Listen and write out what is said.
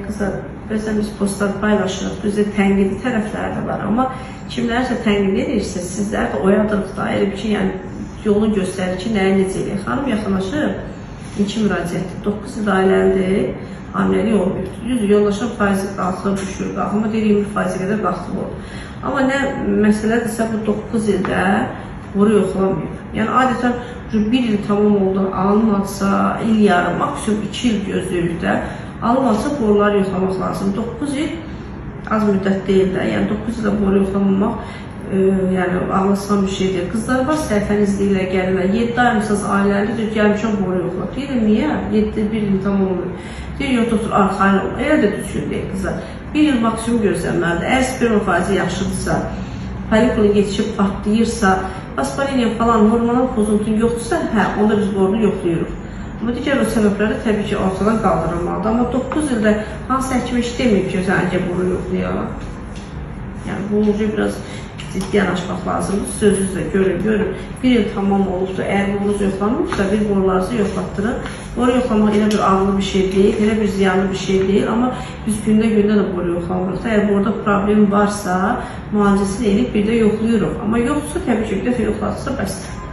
Qızlar, bəzən biz postlar paylaşırıq, bizdə tənqidi tərəfləri də var, amma kimlərsə tənqid edirsə, sizlər də oyadırıq da, elə bir ki, yəni yolu göstərir ki, nəyə necə eləyək. Xanım yaxınlaşır, ilkin müraciətdir, 9 il ailəlidir, hamiləlik olmuyor. Düzdür, yollaşan faizi qalxır, düşür, qalxır, amma deyir 20% qədər qalxır olur. Amma nə məsələdirsə, bu 9 ildə boru yoxlamayıb. Yəni, adətən bir il tamam oldu, alınmadsa, il yarım, maksimum 2 il gözləyirik də, alınmadsa boruları yoxlamaq lazım. 9 il az müddət deyil də, yəni 9 ildə boru yoxlamamaq yəni ağlasılan bir şey deyil. Qızlar var, səhvənizliklə gəlirlər, 7 aymısınız ailəlidir, gəlmişəm boru yoxlaq. Deyirəm, niyə? 7 il tamam olur. Deyir, yox, doktor, arxain olur. Elə də düzgün deyil qızlar. 1 il maksimum gözləməlidir. Əgər sperma faizi yaxşıdırsa, folikulə yetişib partlayırsa, vaspoliniya falan hormonal pozuntun yoxdursa, hə, onda biz borunu yoxlayırıq. Amma digər o səbəbləri təbii ki, ortadan qaldırılmalıdır. Amma 9 ildə hansı həkim heç deməyib ki, öncə boru yoxlayaq. Yəni, bu biraz ciddi yanaşmaq lazımdır. Sözünüzlə görün. 1 il tamam olubdur. Əgər borunuz yoxlanmışsa, bir borularınızı yoxlatdırın. Boru yoxlamaq elə bir ağırlı bir şey deyil, elə bir ziyanlı bir şey deyil. Amma biz gündə də boru yoxlamırıq. Əgər burada problem varsa, müalicəsini edib bir də yoxlayırıq. Amma yoxsa təbii ki, bir dəfə yoxlatırsa bəsdir.